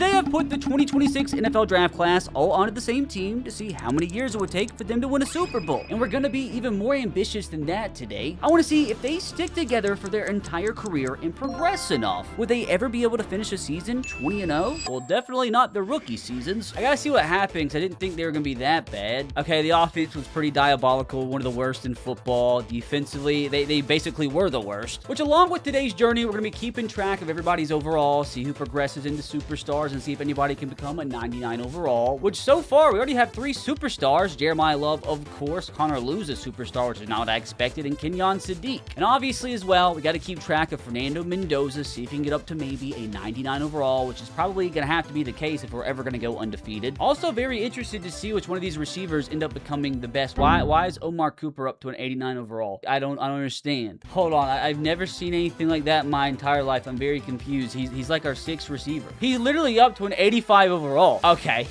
today I've put the 2026 NFL draft class all onto the same team to see how many years it would take for them to win a Super Bowl. And we're gonna be even more ambitious than that today. I want to see if they stick together for their entire career and progress enough. Would they ever be able to finish a season 20-0? Well, definitely not the rookie seasons. I gotta see what happens. I didn't think they were gonna be that bad. Okay, the offense was pretty diabolical, one of the worst in football. Defensively, they basically were the worst. Which, along with today's journey, we're gonna be keeping track of everybody's overall, see who progresses into superstars, and see if anybody can become a 99 overall. Which, so far, we already have 3 superstars. Jeremiah Love, of course. Connor Lew's a superstar, which is not what I expected, and Kenyon Sadiq. And obviously, as well, we got to keep track of Fernando Mendoza, see if he can get up to maybe a 99 overall, which is probably going to have to be the case if we're ever going to go undefeated. Also, very interested to see which one of these receivers end up becoming the best. Why is Omar Cooper up to an 89 overall? I don't understand. Hold on, I've never seen anything like that in my entire life. I'm very confused. He's like our 6th receiver. He's literally up to an 85 overall. Okay.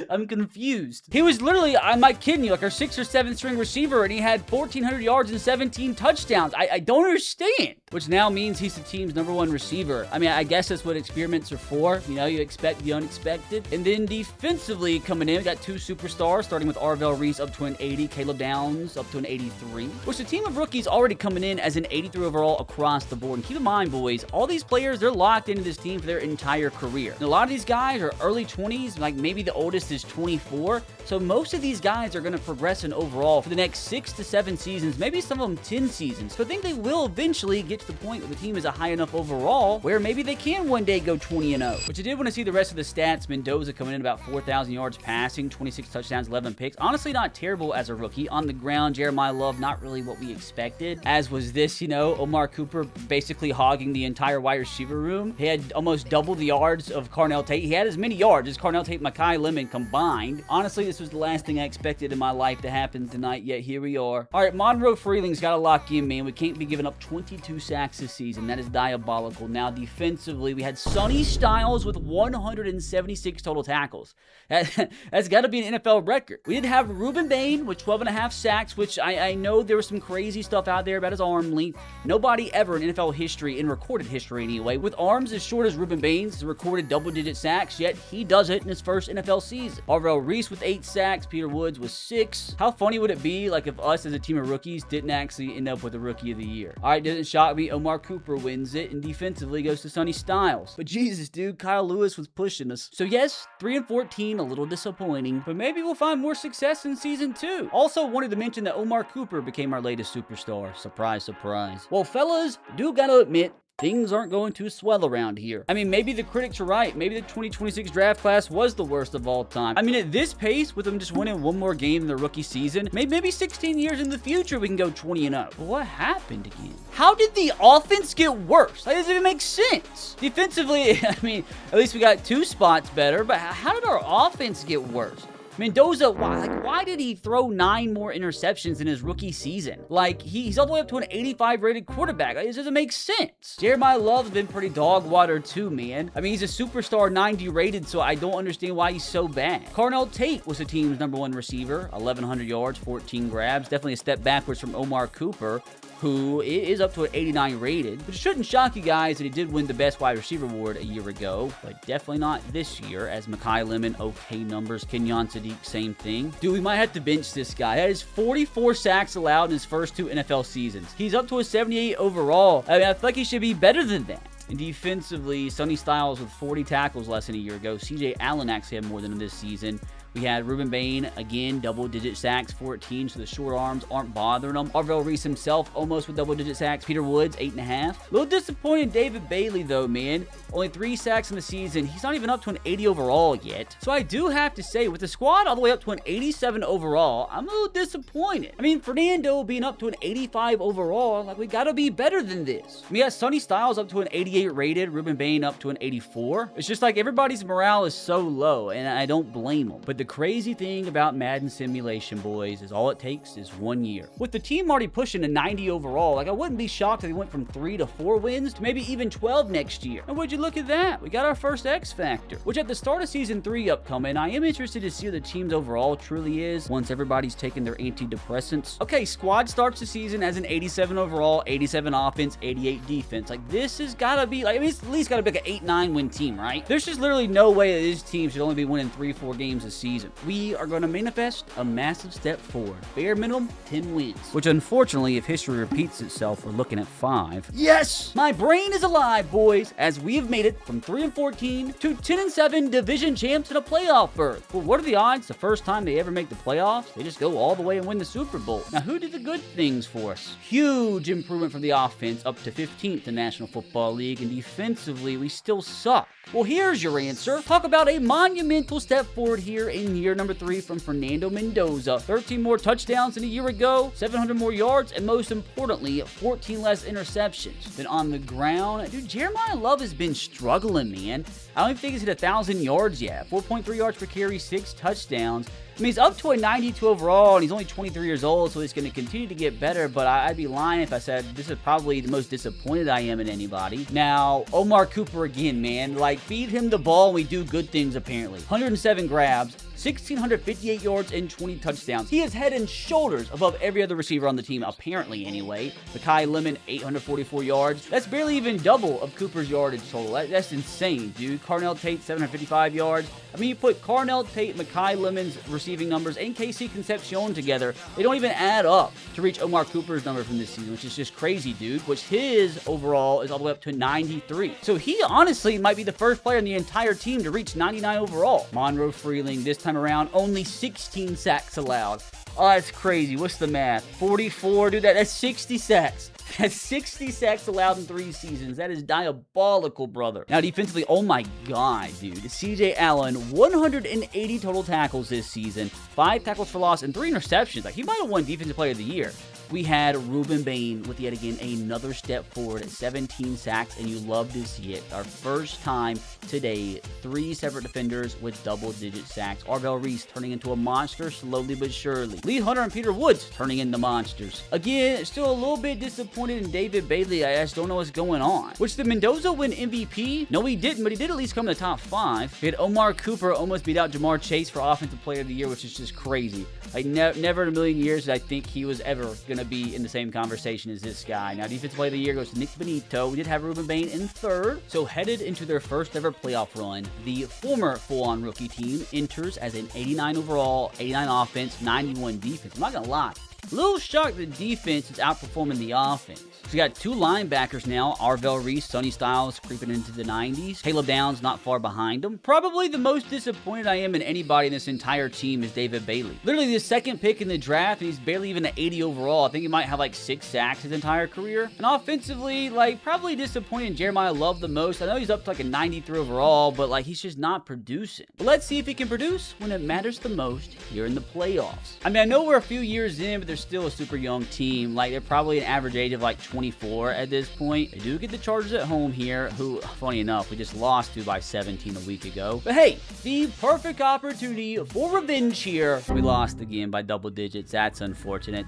I'm confused. He was literally, I'm not kidding you, like our 6th or 7th string receiver, and he had 1,400 yards and 17 touchdowns. I don't understand. Which now means he's the team's #1 receiver. I mean, I guess that's what experiments are for. You know, you expect the unexpected. And then defensively coming in, we got 2 superstars, starting with Arvell Reese up to an 80, Caleb Downs up to an 83. Which the team of rookies already coming in as an 83 overall across the board. And keep in mind, boys, all these players, they're locked into this team for their entire career. And a lot of these guys are early 20s, like maybe the oldest is 24. So most of these guys are going to progress in overall for the next 6 to 7 seasons, maybe some of them 10 seasons. So I think they will eventually get to the point where the team is a high enough overall where maybe they can one day go 20-0. Which I did want to see the rest of the stats. Mendoza coming in about 4,000 yards passing, 26 touchdowns, 11 picks. Honestly, not terrible as a rookie. On the ground, Jeremiah Love, not really what we expected. As was this, you know, Omar Cooper basically hogging the entire wide receiver room. He had almost double the yards of Carnell Tate. He had as many yards as Carnell Tate and Mekhi Lemon combined. Honestly, this was the last thing I expected in my life to happen tonight, yet here we are. All right, Monroe Freeling's got to lock in, man. We can't be giving up 22 sacks this season. That is diabolical. Now, defensively, we had Sonny Styles with 176 total tackles. That's got to be an NFL record. We did have Ruben Bain with 12.5 sacks, which I know there was some crazy stuff out there about his arm length. Nobody ever in NFL history, in recorded history anyway, with arms as short as Ruben Bain's, has recorded double-digit sacks, yet he does it in his first NFL season. Arvell Reese with 8 sacks, Peter Woods with 6. How funny would it be, like, if us as a team of rookies didn't actually end up with a Rookie of the Year? All right, doesn't shock me. Omar Cooper wins it, and defensively goes to Sonny Styles. But Jesus, dude, Kyle Lewis was pushing us. So yes, 3-14, a little disappointing, but maybe we'll find more success in season 2. Also wanted to mention that Omar Cooper became our latest superstar. Surprise, surprise. Well, fellas, do gotta admit, things aren't going too swell around here. I mean, maybe the critics are right. Maybe the 2026 draft class was the worst of all time. I mean, at this pace, with them just winning one more game in the rookie season, maybe 16 years in the future, we can go 20-0. But what happened again? How did the offense get worse? That doesn't even make sense. Defensively, I mean, at least we got 2 spots better, but how did our offense get worse? Mendoza, why did he throw 9 more interceptions in his rookie season? Like, he's all the way up to an 85 rated quarterback. Like, this doesn't make sense. Jeremiah Love's been pretty dog water too, man. I mean, he's a superstar 90 rated, so I don't understand why he's so bad. Carnell Tate was the team's #1 receiver, 1,100 yards, 14 grabs. Definitely a step backwards from Omar Cooper, who is up to an 89 rated. But it shouldn't shock you guys that he did win the best wide receiver award a year ago, but definitely not this year, as Mekhi Lemon, okay numbers. Kenyon Sadiq, same thing. Dude, we might have to bench this guy. That is 44 sacks allowed in his first 2 NFL seasons. He's up to a 78 overall. I mean, I feel like he should be better than that. And defensively, Sonny Styles with 40 tackles less than a year ago. CJ Allen actually had more than him this season. We had Ruben Bain, again, double-digit sacks, 14, so the short arms aren't bothering him. Arvell Reese himself, almost with double-digit sacks. Peter Woods, 8.5. A little disappointed David Bailey, though, man. Only 3 sacks in the season. He's not even up to an 80 overall yet. So I do have to say, with the squad all the way up to an 87 overall, I'm a little disappointed. I mean, Fernando being up to an 85 overall, like, we gotta be better than this. We got Sonny Styles up to an 88 rated, Ruben Bain up to an 84. It's just like everybody's morale is so low, and I don't blame them. But the the crazy thing about Madden Simulation, boys, is all it takes is 1 year. With the team already pushing to 90 overall, like I wouldn't be shocked if they went from 3 to 4 wins to maybe even 12 next year. And would you look at that? We got our first X Factor, which at the start of Season 3 upcoming, I am interested to see what the team's overall truly is once everybody's taken their antidepressants. Okay, squad starts the season as an 87 overall, 87 offense, 88 defense. Like, this has got to be, like, I mean, it's at least got to be like an 8-9 win team, right? There's just literally no way that this team should only be winning 3-4 games a season. We are going to manifest a massive step forward. Bare minimum, 10 wins. Which, unfortunately, if history repeats itself, we're looking at 5. Yes! My brain is alive, boys, as we have made it from 3-14 to 10-7 division champs in a playoff berth. Well, what are the odds the first time they ever make the playoffs, they just go all the way and win the Super Bowl? Now, who did the good things for us? Huge improvement from the offense, up to 15th in National Football League, and defensively, we still suck. Well, here's your answer. Talk about a monumental step forward here in year number 3 from Fernando Mendoza. 13 more touchdowns than a year ago, 700 more yards, and most importantly, 14 less interceptions than on the ground. Dude, Jeremiah Love has been struggling, man. I don't even think he's hit 1,000 yards yet. 4.3 yards per carry, 6 touchdowns. I mean, he's up to a 92 overall, and he's only 23 years old, so he's going to continue to get better, but I'd be lying if I said this is probably the most disappointed I am in anybody. Now, Omar Cooper again, man. Like, feed him the ball, and we do good things, apparently. 107 grabs, 1,658 yards, and 20 touchdowns. He is head and shoulders above every other receiver on the team, apparently, anyway. Makai Lemon, 844 yards. That's barely even double of Cooper's yardage total. That's insane, dude. Carnell Tate, 755 yards. I mean, you put Carnell Tate, Makai Lemon's receiving numbers, and KC Concepcion together, they don't even add up to reach Omar Cooper's number from this season, which is just crazy, dude, which his overall is all the way up to 93. So he honestly might be the first player in the entire team to reach 99 overall. Monroe Freeling, this time around, only 16 sacks allowed. Oh, that's crazy. What's the math? 44, dude, that's 60 sacks. That's 60 sacks allowed in 3 seasons. That is diabolical, brother. Now, defensively, oh my god, dude. CJ Allen, 180 total tackles this season, 5 tackles for loss, and 3 interceptions. Like, he might have won Defensive Player of the Year. We had Ruben Bain with yet again another step forward at 17 sacks, and you love to see it. Our first time today, 3 separate defenders with double-digit sacks. Arvell Reese turning into a monster slowly but surely. Lee Hunter and Peter Woods turning into monsters. Again, still a little bit disappointed in David Bailey. I just don't know what's going on. Which, did Mendoza win MVP? No, he didn't, but he did at least come in the top 5. We had Omar Cooper almost beat out Jamar Chase for Offensive Player of the Year, which is just crazy. Like, never in a million years did I think he was ever going to be in the same conversation as this guy. Now, Defensive Player of the Year goes to Nick Benito. We did have Ruben Bain in 3rd. So, headed into their first ever playoff run, the former full-on rookie team enters as an 89 overall, 89 offense, 91 defense. I'm not going to lie. A little shocked the defense is outperforming the offense. So we got 2 linebackers now. Arvell Reese, Sonny Styles creeping into the 90s. Caleb Downs not far behind him. Probably the most disappointed I am in anybody in this entire team is David Bailey. Literally the 2nd pick in the draft, and he's barely even at 80 overall. I think he might have like 6 sacks his entire career. And offensively, like, probably disappointing Jeremiah Love the most. I know he's up to like a 93 overall, but like, he's just not producing. But let's see if he can produce when it matters the most here in the playoffs. I mean, I know we're a few years in, but they're still a super young team. Like, they're probably an average age of like 24 at this point. They do get the Chargers at home here, who, funny enough, we just lost to by 17 a week ago. But hey, the perfect opportunity for revenge here. We lost again by double digits. That's unfortunate.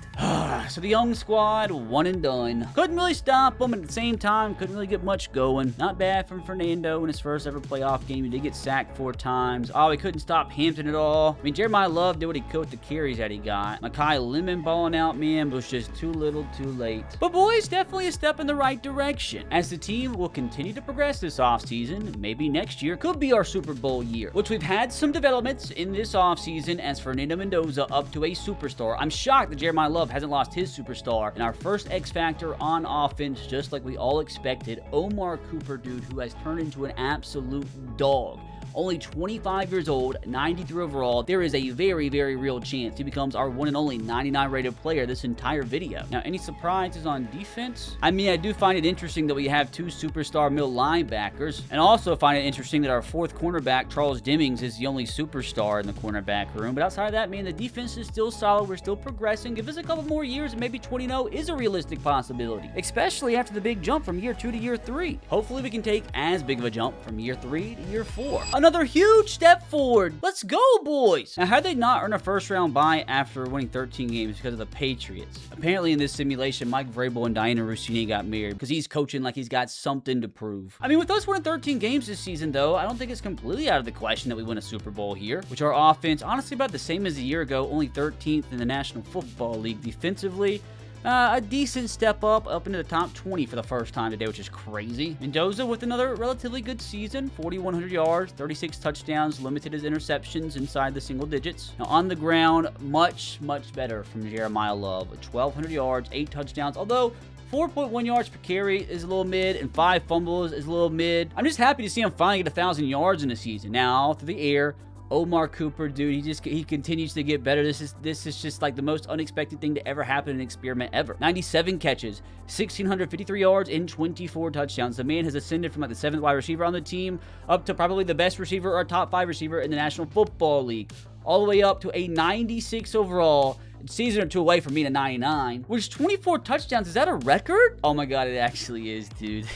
So the young squad, 1 and done. Couldn't really stop them, at the same time, couldn't really get much going. Not bad from Fernando in his first ever playoff game. He did get sacked 4 times. Oh, he couldn't stop Hampton at all. I mean, Jeremiah Love did what he could with the carries that he got. Makai Lemon balling out, man, but was just too little too late. But boys, definitely a step in the right direction, as the team will continue to progress this offseason. Maybe next year could be our Super Bowl year, which we've had some developments in this offseason as Fernando Mendoza up to a superstar. I'm shocked that Jeremiah Love hasn't lost his superstar, and our first X Factor on offense, just like we all expected, Omar Cooper, dude, who has turned into an absolute dog. Only 25 years old, 93 overall. There is a very, very real chance he becomes our one and only 99 rated player this entire video. Now, any surprises on defense? I mean, I do find it interesting that we have 2 superstar middle linebackers, and also find it interesting that our 4th cornerback, Charles Demings, is the only superstar in the cornerback room. But outside of that, man, the defense is still solid. We're still progressing. Give us a couple more years and maybe 20-0 is a realistic possibility, especially after the big jump from year 2 to year 3. Hopefully, we can take as big of a jump from year 3 to year 4. Another huge step forward. Let's go, boys. Now, how'd they not earn a first-round bye after winning 13 games because of the Patriots? Apparently, in this simulation, Mike Vrabel and Diana Rossini got married because he's coaching like he's got something to prove. I mean, with us winning 13 games this season, though, I don't think it's completely out of the question that we win a Super Bowl here, which our offense, honestly, about the same as a year ago, only 13th in the National Football League defensively. A decent step up into the top 20 for the first time today, which is crazy. Mendoza with another relatively good season, 4,100 yards, 36 touchdowns, limited his interceptions inside the single digits. Now, on the ground, much better from Jeremiah Love, 1,200 yards, 8 touchdowns, although 4.1 yards per carry is a little mid, and 5 fumbles is a little mid. I'm just happy to see him finally get 1,000 yards in the season. Now, through the air, Omar Cooper, dude, he continues to get better. This is just like the most unexpected thing to ever happen in an experiment ever. 97 catches, 1,653 yards, and 24 touchdowns. The man has ascended from like the 7th wide receiver on the team up to probably the best receiver or top 5 receiver in the National Football League, all the way up to a 96 overall. Season or two away from being a 99, which 24 touchdowns. Is that a record? Oh my god, it actually is, dude.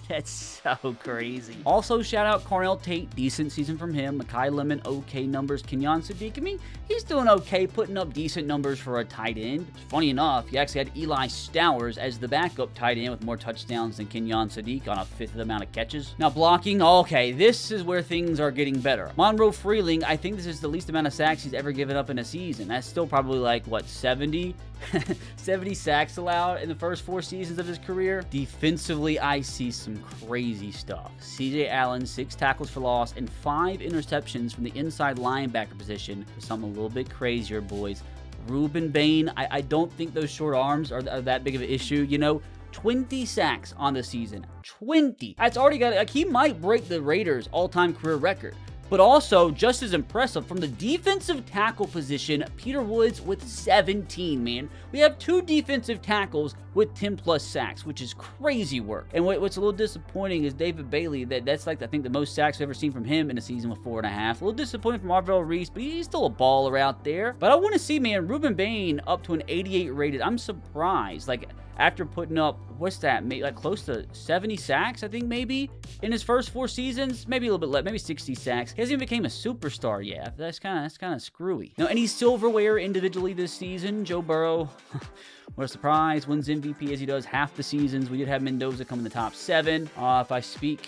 That's so crazy. Also, shout out Carnell Tate. Decent season from him. Makai Lemon, okay numbers. Kenyon Sadiq, I mean, he's doing okay, putting up decent numbers for a tight end. Funny enough, you actually had Eli Stowers as the backup tight end with more touchdowns than Kenyon Sadiq on a 5th of the amount of catches. Now, blocking, okay, this is where things are getting better. Monroe Freeling, I think this is the least amount of sacks he's ever given up in a season. That's still probably like, what, 70 sacks allowed in the first 4 seasons of his career. Defensively, I see some crazy stuff. CJ Allen, 6 tackles for loss and 5 interceptions from the inside linebacker position. Something a little bit crazier, boys. Ruben Bain, I don't think those short arms are that big of an issue. You know, 20 sacks on the season. 20. That's already got, like, he might break the Raiders' all-time career record. But also, just as impressive, from the defensive tackle position, Peter Woods with 17, man. We have 2 defensive tackles with 10-plus sacks, which is crazy work. And what's a little disappointing is David Bailey. That's like, I think, the most sacks I've ever seen from him in a season with 4.5. A little disappointing from Arvell Reese, but he's still a baller out there. But I want to see, man, Ruben Bain up to an 88 rated. I'm surprised. Like, after putting up, what's that, like close to 70 sacks, I think, maybe, in his first 4 seasons, maybe a little bit less, maybe 60 sacks. He hasn't even became a superstar yet. That's kind of screwy. Now, any silverware individually this season, Joe Burrow, what a surprise, wins MVP as he does half the seasons. We did have Mendoza come in the top 7. If I speak,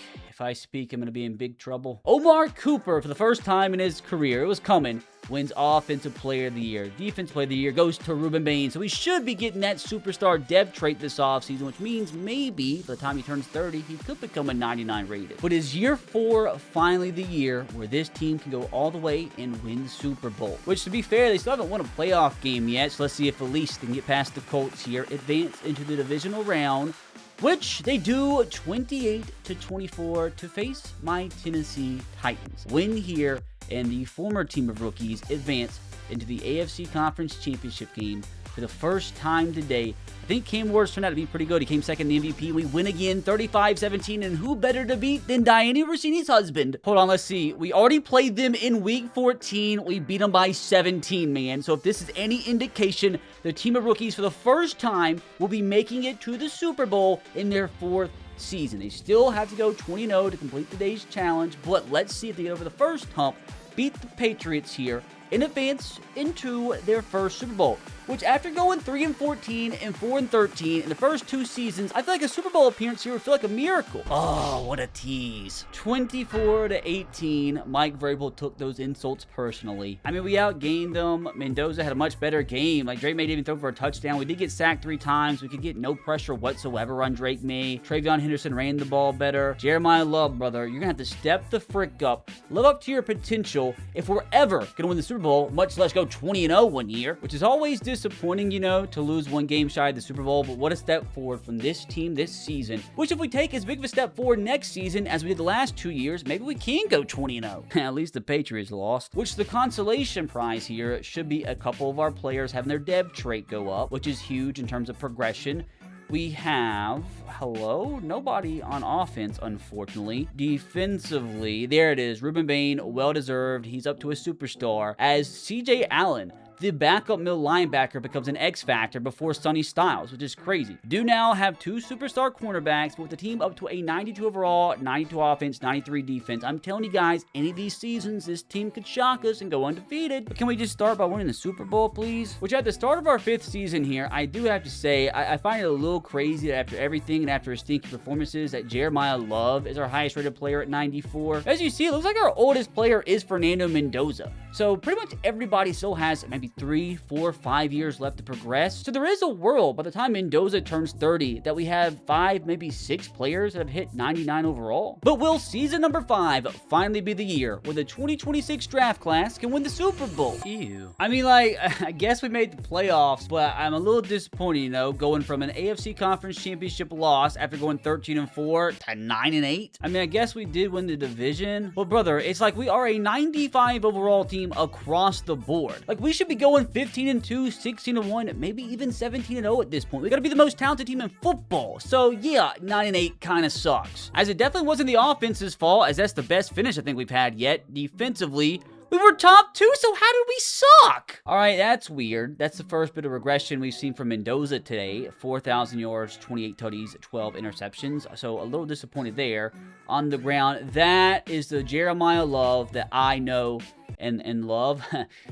I'm going to be in big trouble. Omar Cooper, for the first time in his career, it was coming, wins Offensive Player of the Year. Defense Player of the Year goes to Ruben Bain. So we should be getting that superstar dev trait this offseason, which means maybe by the time he turns 30, he could become a 99 rated. But is year 4 finally the year where this team can go all the way and win the Super Bowl? Which, to be fair, they still haven't won a playoff game yet. So let's see if at least they can get past the Colts here, advance into the divisional round, which they do 28-24 to face my Tennessee Titans. Win here, and the former team of rookies advance into the AFC Conference Championship game for the first time today. I think Cam Ward's turned out to be pretty good. He came second in the MVP. We win again, 35-17, and who better to beat than Diana Rossini's husband? Hold on, let's see. We already played them in Week 14. We beat them by 17, man. So if this is any indication, the team of rookies for the first time will be making it to the Super Bowl in their 4th season. They still have to go 20-0 to complete today's challenge, but let's see if they get over the first hump, beat the Patriots here, and advance into their first Super Bowl, which after going 3-14 and 4-13 in the first 2 seasons, I feel like a Super Bowl appearance here would feel like a miracle. Oh, what a tease. 24-18, Mike Vrabel took those insults personally. I mean, we outgained them. Mendoza had a much better game. Like, Drake May didn't even throw for a touchdown. We did get sacked 3 times. We could get no pressure whatsoever on Drake May. Travion Henderson ran the ball better. Jeremiah Love, brother, you're going to have to step the frick up, live up to your potential if we're ever going to win the Super Bowl, much less go 20-0 one year, which is always disappointing, you know, to lose 1 game shy of the Super Bowl, but what a step forward from this team this season, which if we take as big of a step forward next season as we did the last 2 years, maybe we can go 20-0. At least the Patriots lost, which the consolation prize here should be a couple of our players having their dev trait go up, which is huge in terms of progression. We have, nobody on offense, unfortunately. Defensively, there it is. Ruben Bain, well-deserved. He's up to a superstar. As CJ Allen, the backup middle linebacker becomes an X factor before Sonny Styles, which is crazy. Do now have 2 superstar cornerbacks, but with the team up to a 92 overall, 92 offense, 93 defense. I'm telling you guys, any of these seasons, this team could shock us and go undefeated. But can we just start by winning the Super Bowl, please? Which at the start of our 5th season here, I do have to say, I find it a little crazy that after everything and after his stinky performances, that Jeremiah Love is our highest rated player at 94. As you see, it looks like our oldest player is Fernando Mendoza. So pretty much everybody still has maybe 3, 4, 5 years left to progress. So there is a world by the time Mendoza turns 30 that we have 5, maybe 6 players that have hit 99 overall. But will season number 5 finally be the year where the 2026 draft class can win the Super Bowl? Ew. I mean, like, I guess we made the playoffs, but I'm a little disappointed, you know, going from an AFC Conference Championship loss after going 13-4 to 9-8. I mean, I guess we did win the division, but brother, it's like we are a 95 overall team across the board. Like, we should be going 15-2, 16-1, maybe even 17-0 at this point. We gotta be the most talented team in football. So yeah, 9-8 kind of sucks. As it definitely wasn't the offense's fault, as that's the best finish I think we've had yet. Defensively, we were top 2, so how did we suck? All right, that's weird. That's the first bit of regression we've seen from Mendoza today. 4,000 yards, 28 tutties, 12 interceptions. So a little disappointed there. On the ground, that is the Jeremiah Love that I know and love.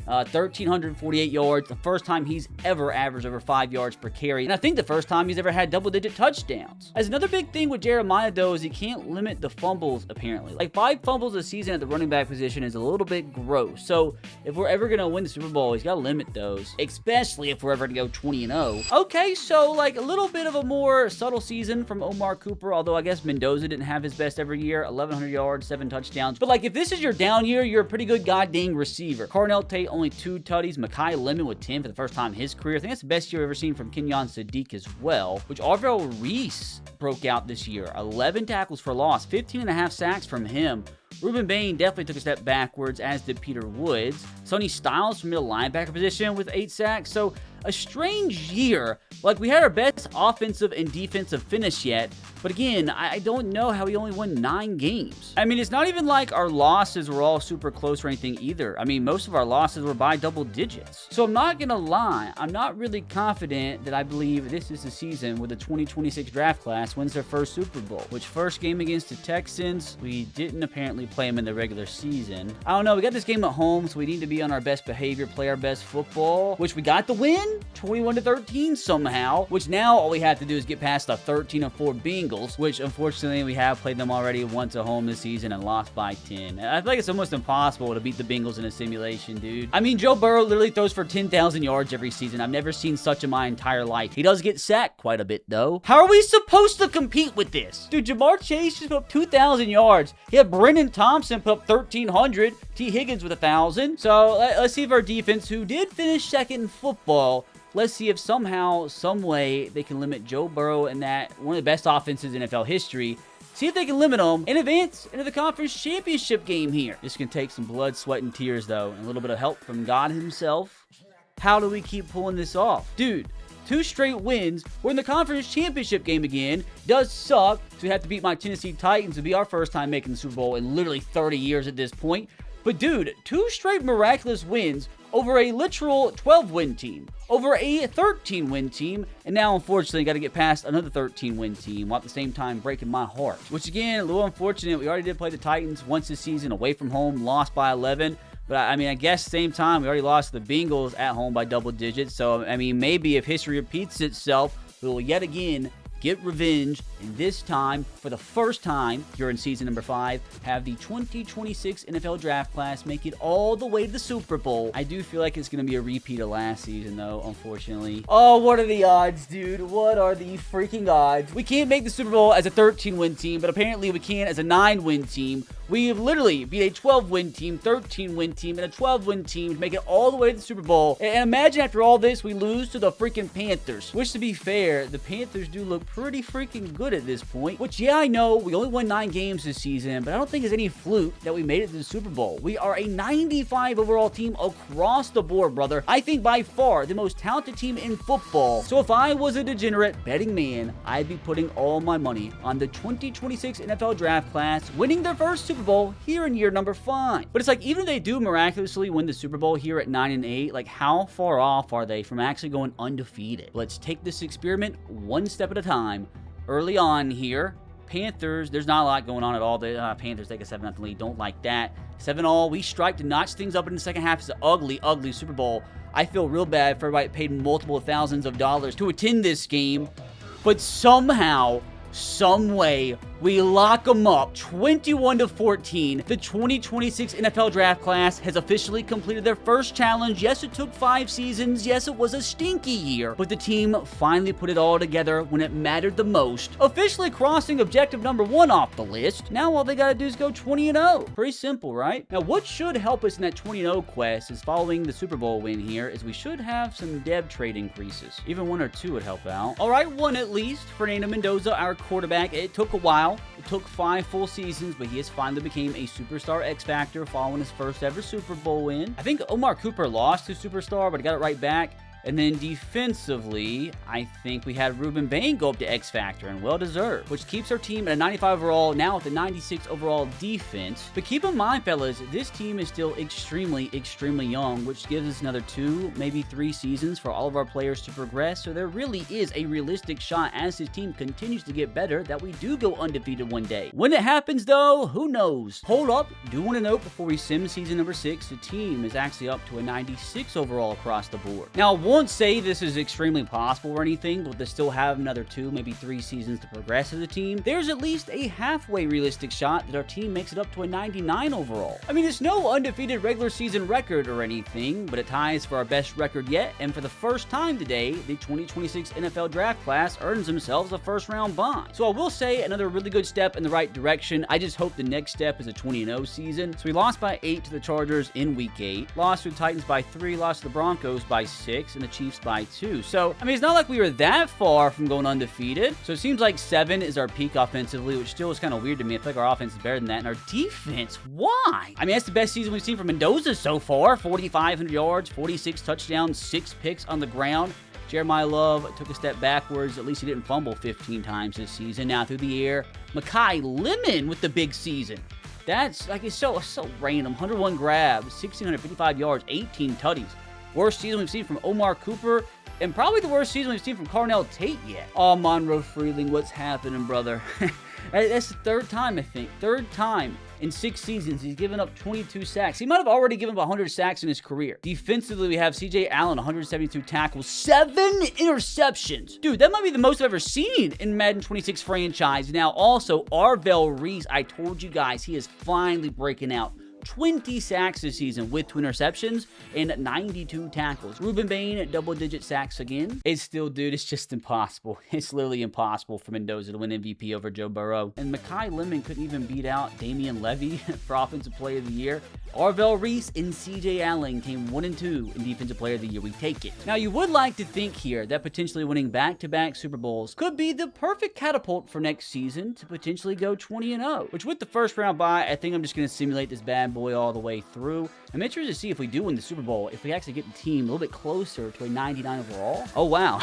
1,348 yards, the first time he's ever averaged over 5 yards per carry, and I think the first time he's ever had double-digit touchdowns. As another big thing with Jeremiah, though, is he can't limit the fumbles, apparently. Like, 5 fumbles a season at the running back position is a little bit gross, so if we're ever gonna win the Super Bowl, he's gotta limit those, especially if we're ever gonna go 20-0. Okay, so, like, a little bit of a more subtle season from Omar Cooper, although I guess Mendoza didn't have his best every year. 1,100 yards, 7 touchdowns. But, like, if this is your down year, you're a pretty good goddamn receiver. Carnell Tate only 2 tutties. Makai Lemon with 10 for the first time in his career. I think that's the best year I've ever seen from Kenyon Sadiq as well. Which Arvell Reese broke out this year. 11 tackles for loss. 15.5 sacks from him. Ruben Bain definitely took a step backwards, as did Peter Woods. Sonny Styles from middle linebacker position with 8 sacks. So a strange year. Like, we had our best offensive and defensive finish yet, but again, I don't know how we only won 9 games. I mean, it's not even like our losses were all super close or anything either. I mean, most of our losses were by double digits. So I'm not gonna lie, I'm not really confident that I believe this is the season where the 2026 draft class wins their first Super Bowl. Which first game against the Texans, we didn't apparently play them in the regular season. I don't know, we got this game at home, so we need to be on our best behavior, play our best football, which we got the win, 21-13 somehow, which now all we have to do is get past the 13-4 Bengals, which unfortunately we have played them already once at home this season and lost by 10. I feel like it's almost impossible to beat the Bengals in a simulation, dude. I mean, Joe Burrow literally throws for 10,000 yards every season. I've never seen such in my entire life. He does get sacked quite a bit, though. How are we supposed to compete with this? Dude, Jamar Chase just put up 2,000 yards. He had Brennan Thompson put up 1,300. T. Higgins with 1,000. So let's see if our defense, who did finish second in football, let's see if somehow, some way, they can limit Joe Burrow and that one of the best offenses in NFL history. See if they can limit them and advance into the conference championship game here. This can take some blood, sweat, and tears, though, and a little bit of help from God himself. How do we keep pulling this off? Dude, 2 straight wins. We're in the conference championship game again. Does suck. So we have to beat my Tennessee Titans. It'll be our first time making the Super Bowl in literally 30 years at this point. But dude, 2 straight miraculous wins over a literal 12-win team, over a 13-win team, and now, unfortunately, got to get past another 13-win team, while at the same time breaking my heart. Which, again, a little unfortunate. We already did play the Titans once this season, away from home, lost by 11. But, I mean, I guess same time, we already lost to the Bengals at home by double digits. So, I mean, maybe if history repeats itself, we will yet again get revenge, and this time, for the first time here in season number 5, have the 2026 NFL draft class make it all the way to the Super Bowl. I do feel like it's going to be a repeat of last season, though, unfortunately. Oh, what are the odds, dude? What are the freaking odds? We can't make the Super Bowl as a 13-win team, but apparently we can as a 9-win team. We have literally beat a 12-win team, 13-win team, and a 12-win team to make it all the way to the Super Bowl. And imagine after all this, we lose to the freaking Panthers. Which, to be fair, the Panthers do look pretty freaking good good at this point. Which, yeah, I know we only won 9 games this season, but I don't think it's any fluke that we made it to the Super Bowl. We are a 95 overall team across the board, brother. I think by far the most talented team in football. So if I was a degenerate betting man, I'd be putting all my money on the 2026 NFL draft class winning their first Super Bowl here in year number 5. But it's like, even if they do miraculously win the Super Bowl here at 9-8, like, how far off are they from actually going undefeated? Let's take this experiment one step at a time. Early on here, Panthers, there's not a lot going on at all. The Panthers take a 7-0 lead. Don't like that. 7-all. We strike to notch things up in the second half. It's an ugly, ugly Super Bowl. I feel real bad for everybody that paid multiple thousands of dollars to attend this game. But somehow, some way, we lock them up 21-14. The 2026 NFL draft class has officially completed their first challenge. Yes, it took 5 seasons. Yes, it was a stinky year, but the team finally put it all together when it mattered the most, officially crossing objective number 1 off the list. Now all they gotta do is go 20-0. Pretty simple, right? Now, what should help us in that 20-0 quest is following the Super Bowl win here, is we should have some dev trade increases. Even 1 or 2 would help out. All right, 1 at least. Fernando Mendoza, our quarterback. It took a while. It took 5 full seasons, but he has finally became a superstar X Factor following his first ever Super Bowl win. I think Omar Cooper lost to superstar, but he got it right back. And then defensively, I think we had Ruben Bain go up to X Factor, and well-deserved, which keeps our team at a 95 overall, now with a 96 overall defense. But keep in mind, fellas, this team is still extremely, extremely young, which gives us another 2, maybe 3 seasons for all of our players to progress. So there really is a realistic shot as this team continues to get better that we do go undefeated one day. When it happens, though, who knows? Hold up, do want to note before we sim season number 6, the team is actually up to a 96 overall across the board. Now, I won't say this is extremely possible or anything, but to still have another 2, maybe 3 seasons to progress as a team, there's at least a halfway realistic shot that our team makes it up to a 99 overall. I mean, it's no undefeated regular season record or anything, but it ties for our best record yet, and for the first time today, the 2026 NFL draft class earns themselves a first-round bye. So I will say another really good step in the right direction. I just hope the next step is a 20-0 season. So we lost by 8 to the Chargers in Week 8, lost to the Titans by 3, lost to the Broncos by 6, and the Chiefs by 2. So, I mean, it's not like we were that far from going undefeated. So it seems like 7 is our peak offensively, which still is kind of weird to me. I feel like our offense is better than that. And our defense, why? I mean, that's the best season we've seen from Mendoza so far. 4,500 yards, 46 touchdowns, 6 picks on the ground. Jeremiah Love took a step backwards. At least he didn't fumble 15 times this season. Now through the air, Makai Lemon with the big season. That's like, it's so random. 101 grabs, 1,655 yards, 18 tutties. Worst season we've seen from Omar Cooper, and probably the worst season we've seen from Carnell Tate yet. Oh, Monroe Freeling, what's happening, brother? That's the 3rd time, I think. 3rd time in 6 seasons he's given up 22 sacks. He might have already given up 100 sacks in his career. Defensively, we have CJ Allen, 172 tackles, 7 interceptions. Dude, that might be the most I've ever seen in Madden 26 franchise. Now, also, Arvell Reese, I told you guys, he is finally breaking out. 20 sacks this season with 2 interceptions and 92 tackles. Ruben Bain at double-digit sacks again. It's still, dude, it's just impossible. It's literally impossible for Mendoza to win MVP over Joe Burrow. And Makai Lemon couldn't even beat out Damian Levy for Offensive Player of the Year. Arvell Reese and CJ Allen came 1 and 2 in Defensive Player of the Year. We take it. Now, you would like to think here that potentially winning back-to-back Super Bowls could be the perfect catapult for next season to potentially go 20-0. Which with the first round bye, I think I'm just going to simulate this bad boy all the way through. I'm interested to see if we do win the Super Bowl, if we actually get the team a little bit closer to a 99 overall. Oh, wow.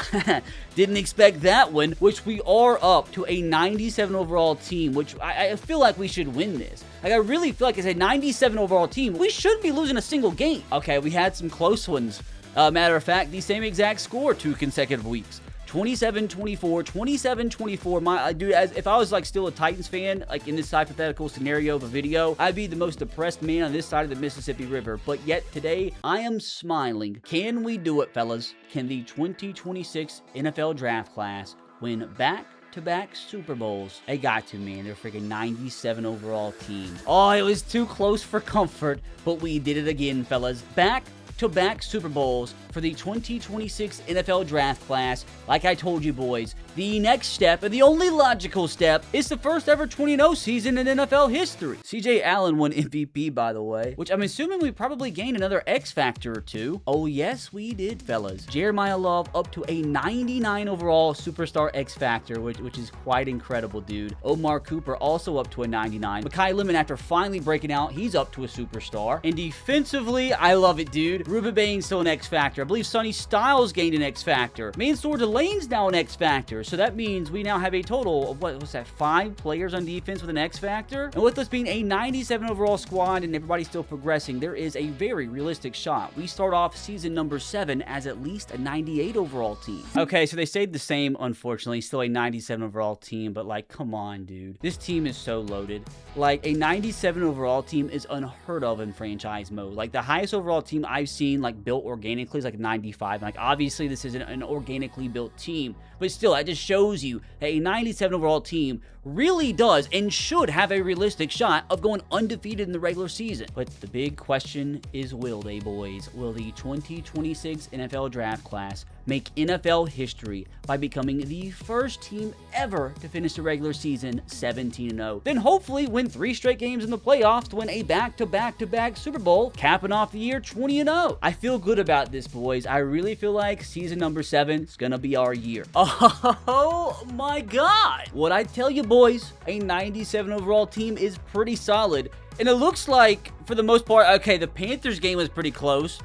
Didn't expect that one, which we are up to a 97 overall team, which I feel like we should win this. Like, I really feel like it's a 97 overall team. We shouldn't be losing a single game. Okay, we had some close ones. Matter of fact, the same exact score 2 consecutive weeks. 27-24, 27-24. Dude, if I was like still a Titans fan, like in this hypothetical scenario of a video, I'd be the most depressed man on this side of the Mississippi River. But yet today, I am smiling. Can we do it, fellas? Can the 2026 NFL draft class win back-to-back Super Bowls? They got to, man. They're freaking 97 overall team. Oh, it was too close for comfort, but we did it again, fellas. Back back-to-back Super Bowls for the 2026 NFL Draft class. Like I told you boys, the next step, and the only logical step, is the first ever 20-0 season in NFL history. CJ Allen won MVP, by the way, which I'm assuming we probably gained another X Factor or two. Oh yes, we did, fellas. Jeremiah Love up to a 99 overall Superstar X Factor, which is quite incredible, dude. Omar Cooper also up to a 99. Mekhi Lemon, after finally breaking out, he's up to a Superstar. And defensively, I love it, dude. Ruben Bain's still an X Factor. I believe Sonny Styles gained an X Factor. Mansour Delane's now an X Factor. So that means we now have a total of, what's that, 5 players on defense with an X Factor? And with us being a 97 overall squad and everybody still progressing, there is a very realistic shot we start off season number 7 as at least a 98 overall team. Okay, so they stayed the same, unfortunately. Still a 97 overall team, but like, come on, dude. This team is so loaded. Like, a 97 overall team is unheard of in franchise mode. Like, the highest overall team I've seen, like, built organically is like 95. Like, obviously, this isn't an organically built team, but still, that just shows you that a 97 overall team really does and should have a realistic shot of going undefeated in the regular season. But the big question is, will they, boys? Will the 2026 NFL Draft class make NFL history by becoming the first team ever to finish the regular season 17-0? Then hopefully win 3 straight games in the playoffs to win a back-to-back-to-back Super Bowl, capping off the year 20-0. I feel good about this, boys. I really feel like season number 7 is gonna be our year. Oh my God! What I tell you, boys, a 97 overall team is pretty solid. And it looks like, for the most part, okay, the Panthers game was pretty close,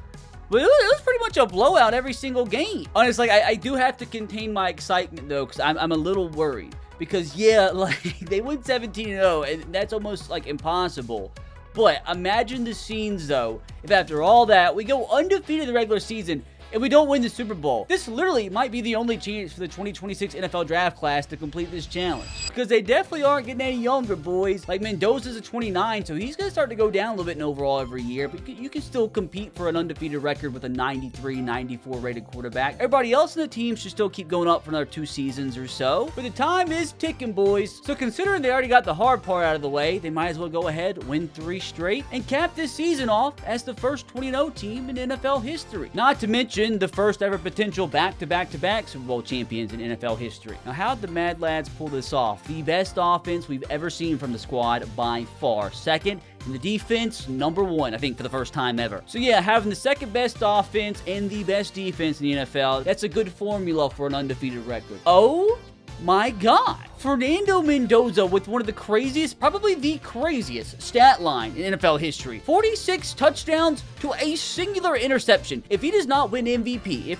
but it was pretty much a blowout every single game. Honestly, I do have to contain my excitement, though, because I'm a little worried. Because, yeah, like, they went 17-0, and that's almost, like, impossible. But imagine the scenes, though, if after all that, we go undefeated in the regular season, and we don't win the Super Bowl. This literally might be the only chance for the 2026 NFL Draft class to complete this challenge. Because they definitely aren't getting any younger, boys. Like, Mendoza's a 29, so he's going to start to go down a little bit in overall every year, but you can still compete for an undefeated record with a 93, 94 rated quarterback. Everybody else in the team should still keep going up for another 2 seasons or so. But the time is ticking, boys. So considering they already got the hard part out of the way, they might as well go ahead, win 3 straight, and cap this season off as the first 20-0 team in NFL history. Not to mention the first ever potential back-to-back-to-back Super Bowl champions in NFL history. Now, how'd the Mad Lads pull this off? The best offense we've ever seen from the squad by far. Second, and the defense, number 1, I think, for the first time ever. So yeah, having the second best offense and the best defense in the NFL, that's a good formula for an undefeated record. Oh my God. Fernando Mendoza with one of the craziest, probably the craziest stat line in NFL history. 46 touchdowns to a singular interception. If he does not win MVP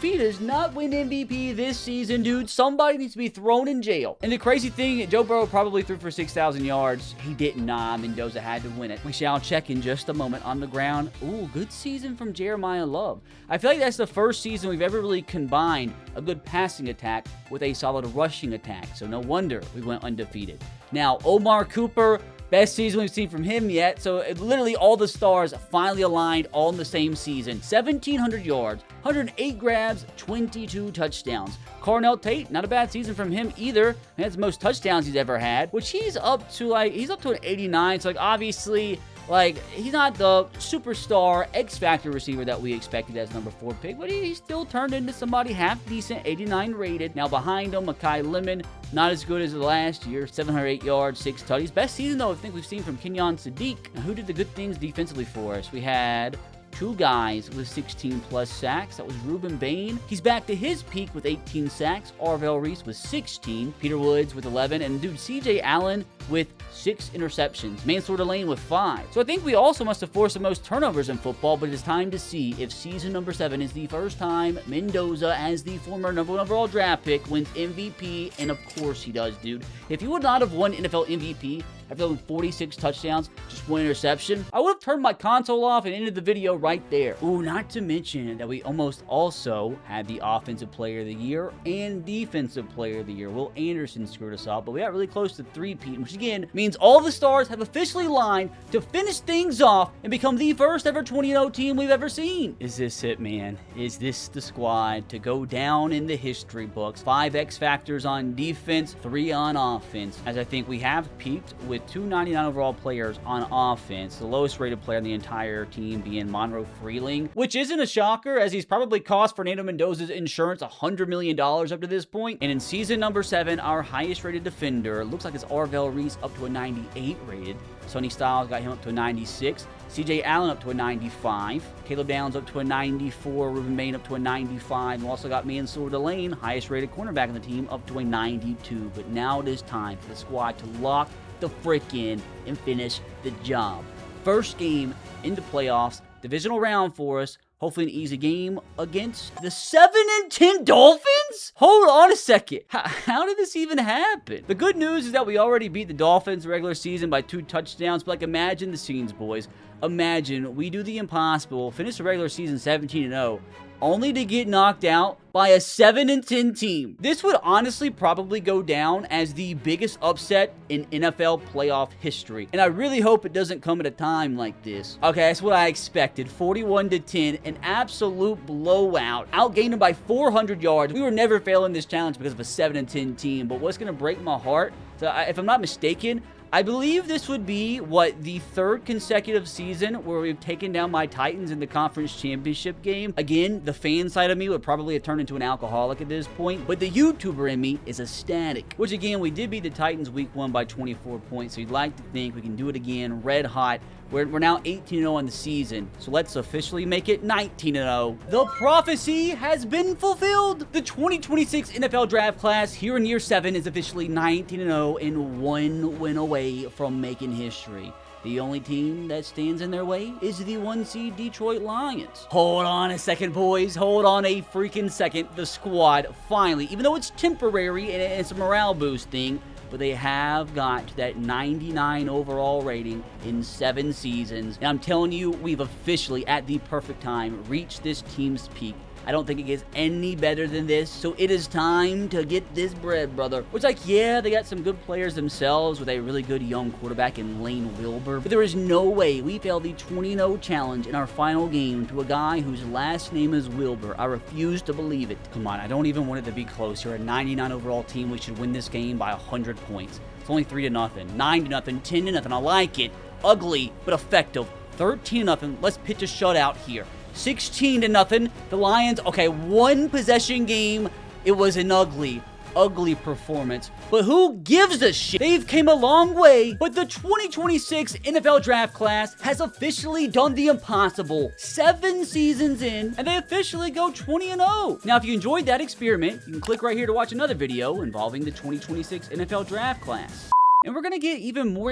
this season, dude, somebody needs to be thrown in jail. And the crazy thing, Joe Burrow probably threw for 6,000 yards. He didn't. Nah, Mendoza had to win it. We shall check in just a moment on the ground. Ooh, good season from Jeremiah Love. I feel like that's the first season we've ever really combined a good passing attack with a solid rushing attack. So no wonder we went undefeated. Now, Omar Cooper, best season we've seen from him yet. So literally all the stars finally aligned all in the same season. 1,700 yards, 108 grabs, 22 touchdowns. Cornell Tate, not a bad season from him either. That's the most touchdowns he's ever had, which he's up to an 89. So like obviously, like, he's not the superstar X-Factor receiver that we expected as number 4 pick, but he still turned into somebody half-decent, 89 rated. Now, behind him, Mekhi Lemon, not as good as the last year, 708 yards, 6 tutties. Best season, though, I think we've seen from Kenyon Sadiq. Now, who did the good things defensively for us? We had 2 guys with 16-plus sacks. That was Ruben Bain. He's back to his peak with 18 sacks. Arvell Reese with 16. Peter Woods with 11. And dude, CJ Allen with 6 interceptions. Mansour Delane with 5. So I think we also must have forced the most turnovers in football, but it is time to see if season number 7 is the first time Mendoza, as the former number 1 overall draft pick, wins MVP, and of course he does, dude. If he would not have won NFL MVP after throwing 46 touchdowns, just 1 interception, I would have turned my console off and ended the video right there. Ooh, not to mention that we almost also had the Offensive Player of the Year and Defensive Player of the Year. Will Anderson screwed us up, but we got really close to 3-peat, which again means all the stars have officially aligned to finish things off and become the first ever 20-0 team we've ever seen. Is this it, man? Is this the squad to go down in the history books? 5 X factors on defense, 3 on offense, as I think we have peaked with with 299 overall players on offense, the lowest rated player on the entire team being Monroe Freeling, which isn't a shocker as he's probably cost Fernando Mendoza's insurance $100 million up to this point. And in season number 7, our highest rated defender looks like it's Arvell Reese up to a 98 rated. Sonny Styles got him up to a 96. CJ Allen up to a 95. Caleb Downs up to a 94. Ruben Bain up to a 95. We also got Mansour Delane, highest rated cornerback on the team, up to a 92. But now it is time for the squad to lock the frick in and finish the job. First game in the playoffs, divisional round for us. Hopefully an easy game against the 7-10 Dolphins? Hold on a second. How did this even happen? The good news is that we already beat the Dolphins regular season by 2 touchdowns. But like, imagine the scenes, boys. Imagine we do the impossible, finish the regular season 17-0, only to get knocked out by a 7-10 team. This would honestly probably go down as the biggest upset in NFL playoff history. And I really hope it doesn't come at a time like this. Okay, that's what I expected. 41-10, an absolute blowout. Outgained them by 400 yards. We were never failing this challenge because of a 7-10 team. But what's going to break my heart, if I'm not mistaken, I believe this would be, the 3rd consecutive season where we've taken down my Titans in the conference championship game. Again, the fan side of me would probably have turned into an alcoholic at this point, but the YouTuber in me is ecstatic. Which again, we did beat the Titans week 1 by 24 points, so you'd like to think we can do it again, red hot. We're now 18-0 on the season, so let's officially make it 19-0. The prophecy has been fulfilled. The 2026 NFL Draft class here in year 7 is officially 19-0 and 1 win away from making history. The only team that stands in their way is the 1 seed Detroit Lions. Hold on a second, boys. Hold on a freaking second. The squad finally, even though it's temporary and it's a morale boost thing, but they have got that 99 overall rating in 7 seasons. And I'm telling you, we've officially, at the perfect time, reached this team's peak. I don't think it gets any better than this, so it is time to get this bread, brother. Which, yeah, they got some good players themselves with a really good young quarterback in Lane Wilbur, but there is no way we fail the 20-0 challenge in our final game to a guy whose last name is Wilbur. I refuse to believe it. Come on, I don't even want it to be close. You're a 99 overall team. We should win this game by 100 points. It's only 3-0, 9-0, 10-0. I like it. Ugly, but effective. 13-0. Let's pitch a shutout here. 16-0. The Lions, okay, 1 possession game. It was an ugly performance. But who gives a shit? They've came a long way, but the 2026 NFL Draft class has officially done the impossible. 7 seasons in, and they officially go 20-0. Now, if you enjoyed that experiment, you can click right here to watch another video involving the 2026 NFL Draft class. And we're gonna get even more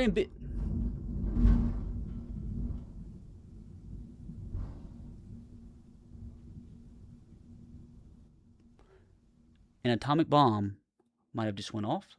an atomic bomb might have just went off.